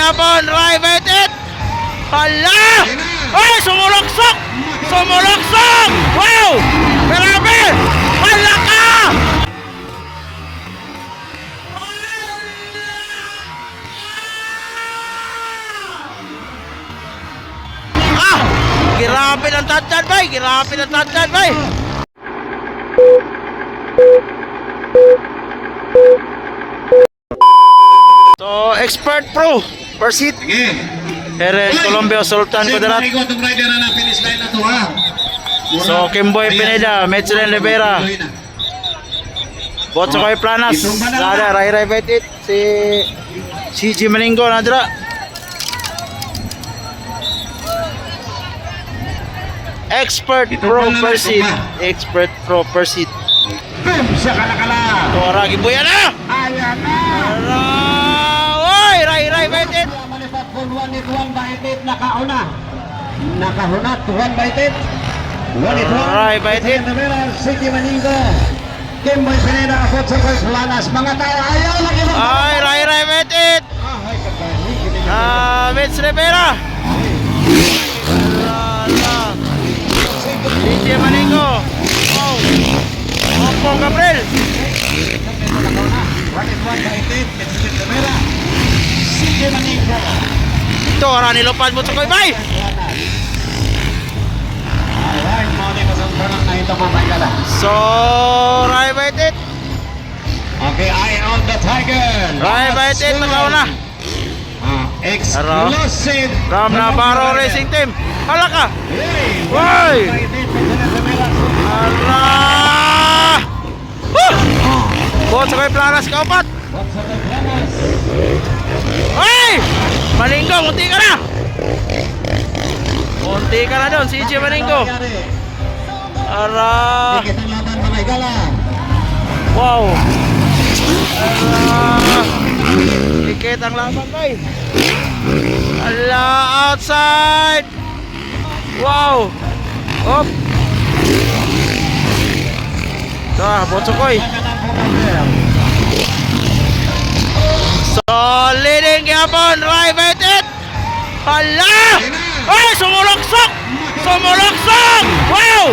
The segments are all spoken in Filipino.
yapon, right it. Hala! Ay, sumulaksok! Sumulaksok! Wow! Grabe! Hala ka! Ah! Grabe ng tadtad, bay! Grabe ng tadtad, bay! So, Expert Pro, Persit. Heren Colombia Sultan Kudarat. So, Kimboy Pineda, Metren Rivera. Botsokoy Planas. Sada, Rai Betit. Si CG Maningo, Nadra. Expert Pro Persit. Expert Pro Persit. Siya kala-kala. Tora, Gibuyan na! Ayan na. Oy, Rai Betit. Malipad po 1-1 Baitit nakauna. Nakahunat 1 Baitit. 1-1. Rai Betit. Sige Maningo. Kimboy Pineda Afot sa Planas. Mga tao ayaw lagi mo. Ay, Rai Betit. Ay kagani. Mets Rivera. DJ Maningo. Oh. Opo, Gabriel. 1-1 Baitit. Metro Rivera. Sige Maningo. Ito, nilupad mo sa koy, bay. Alright, mo ni masang na ito po Baigala. So, Rai Betit. Okay, eye on the tiger. Rai Betit, magaw na. Exclusive. Ram Navarro Racing Team. Hala ka. Woy! Hala! Bot sa koy Planas, kaupat. Ay! Maninggo, munti ka na. Munti ka na doon, CJ Maninggo. Ara! Wow! Ara! Dikit ang laban, bay. Ala, outside! Wow! Op! Ito, Botsokoy. So, leading yapon, Rai Betit. Hala! Ay, sumulaksok! Sumulaksok! Wow!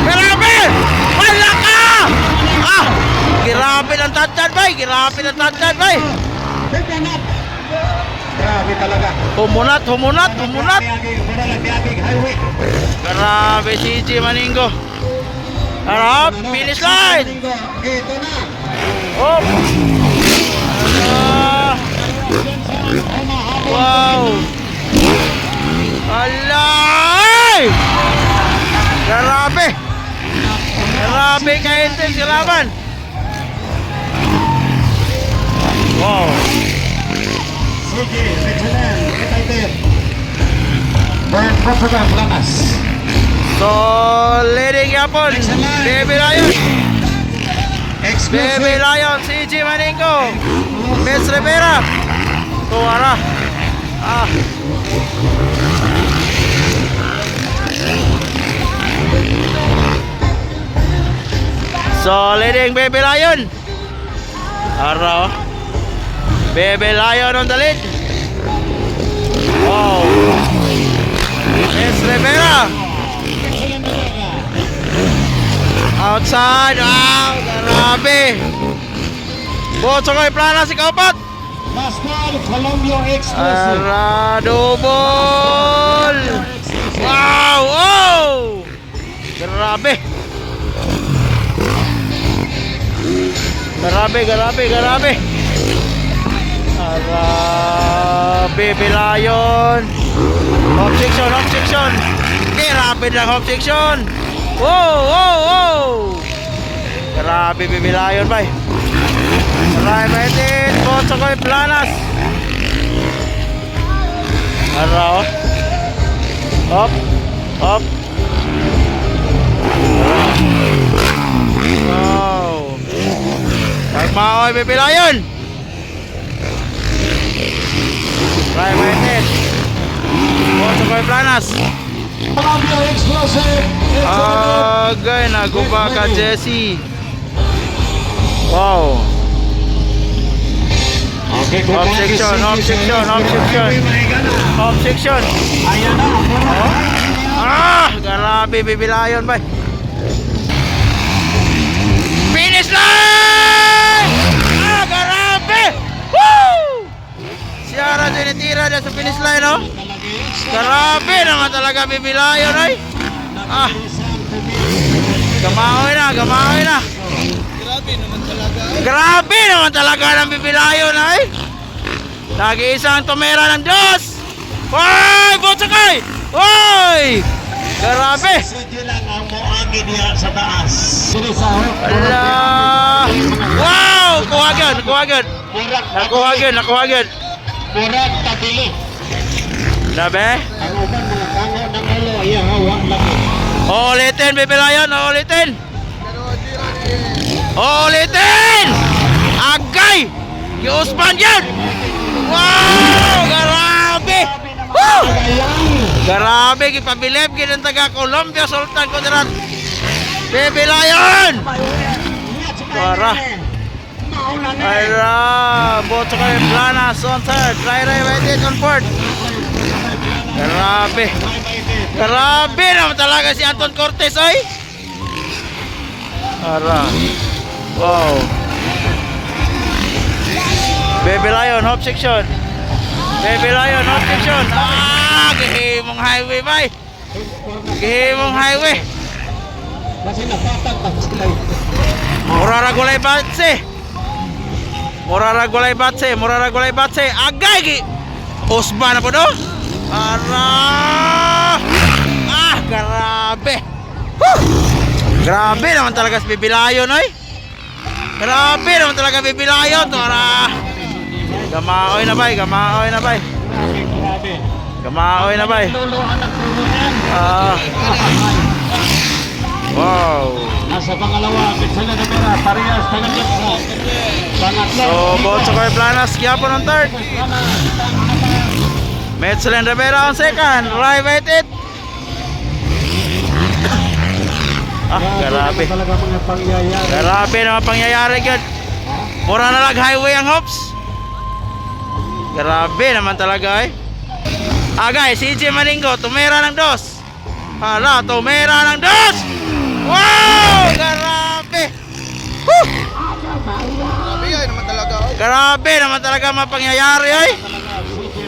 Grabe! Hala ka! Ah! Grabe ng tadtad, bay! Grabe ng tadtad, bay! Grabe talaga. Humunat! Grabe, CG Maningo. Harap! Finish line! Ito na. Op! Hala! Wow! Hala! Ay! Grabe! Grabe ka-intense yung laban! Wow! Sige, excellent. Excited. Burn Professor Planas. So, leading yapon, Baby Lion, Baby Lion, CG Maningo, Mets Rivera, Tuara, ah. So, leading Baby Lion, Ara, Baby Lion on the lead. Wow, Mets Rivera. Outside! Wow! Grabe! Botso ko'y Planas, ikaw pat! Pascal Colombia exclusive. Double! Wow! Oh! Grabe! Grabe! Baby Lion! Hop section! Grabe lang hop section! Wow! Grabe, Baby Lion, bay. Rai Betit, Botso ko'y Planas. Araw. Hop. Wow. Pagmaoy, Baby Lion. Rai Betit, Botso ko'y Planas. Colombia exclusive. Agay, naguba ka, Jesse. Wow. Okay, good Off luck. section, off section, off section. Off section. Ayan na. Grabe, bibilayon ba? Finish line! Grabe! Woo! Si Ara tinitira dyan sa finish line, oh. Grabe naman talaga bibilayon, ay. Gamahoy na, gamahoy na. Grabe naman talaga ng bibilayon, ay. Nag-iisang tumera ng Diyos. Hoy! Butsakay! Hoy! Grabe! Sige lang ang moagi niya sa taas. Sige sa Ala! Wow! Nakuha agad, nakuha agad. Nakuha agad, nakuha agad. Murag tabili. Labe? Ang uban mga kango ng ulo. Iya, hawak lagi. Ulitin, bibilayon, ulitin. Ulitin! Agay! Giuspan yan! Wow! Grabe! Woo! Grabe, gipabilib ginang taga Colombia, Sultan Kudarat. Bibilayon! Para. Ayra, boto kayo plana, on third, try waited on fourth. Grabe. Grabe naman talaga si Anton Cortez, ay. Ara. Wow. Baby Lion, hop section. Baby Lion, hop section. Gihimong highway, bay. Gihimong highway. Kasi napatag sila. Muraragulay batse. Muraragulay batse, muraragulay batse. Agay gi. Usba na po do. Ara. Grabe. Woo! Grabe naman talaga si Bibilayon, oy. Grabe naman talaga Bibilayon. Tara. Gamaoy na bay, gamaoy na bay. Gamaoy na bay. Wow. Nasa pangalawa, Pitsala na Mera, parehas tanggap mo. Pangatlo. So, Botso Koy Planas, Quiapo on third. Metzelen Rivera on second. Rai waited. Grabe. Talaga mga pangyayari. Grabe naman pangyayari gan. Mura na lang highway ang hops. Grabe naman talaga, eh. Guys, CJ Maningo, tumera ng dos. Hala, tumera ng dos. Wow! Grabe! Woo! Grabe naman talaga mga pangyayari, ay.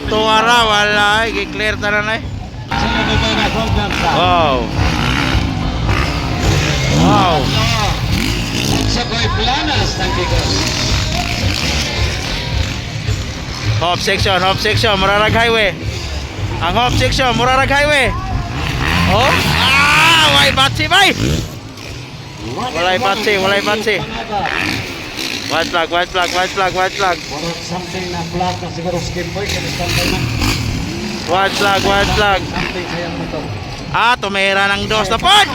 Tuwara, wala, ay. Giclear ta na, ay. Wow. Wow. Sa Koy Planas ng Bigos. Hop section, Murarag Highway. Ang hop section, Murarag Highway. Oh, walay batsi, bay. Walay batsi, walay batsi. White flag, white flag, white flag, white flag. Something na flag na siguro skin boy. Something na. White flag, white flag. Something sayang motor. Tumira ng dos na pod.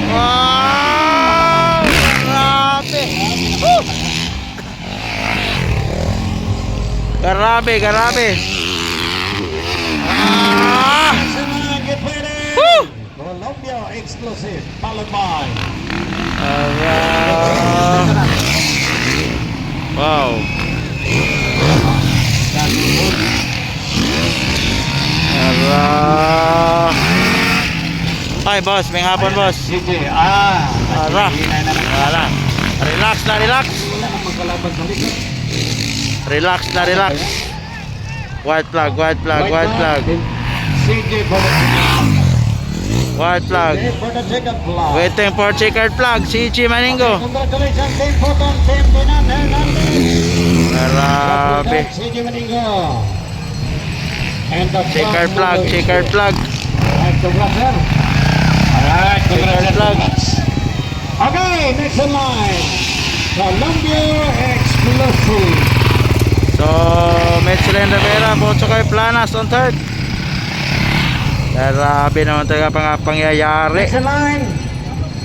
Wow! Grabe! Woo! Grabe, grabe. Woo! Colombia Explosive, followed by wow. Ay, boss, may hapon, boss. CJ. Ara. Wala. Relax na, relax. Wala nang magkalaban sa likod. Relax na, relax. White flag, white flag, white flag. CJ for the White flag. for the second flag. Waiting for checkered flag. CG Maningo. Congratulations, Team Photon, Team Dinan Hernandez. Grabe. CJ Maningo. And the Checkered flag, checkered flag. Alright, congrats, sir. Alright, congratulations. Okay, next in line. Colombia Explosive. So, Metzelen Rivera, Botso Koy Planas on third. Grabe naman talaga pangyayari. Next in line.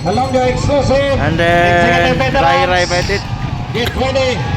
Colombia Explosive. And then, Rai waited. Get ready.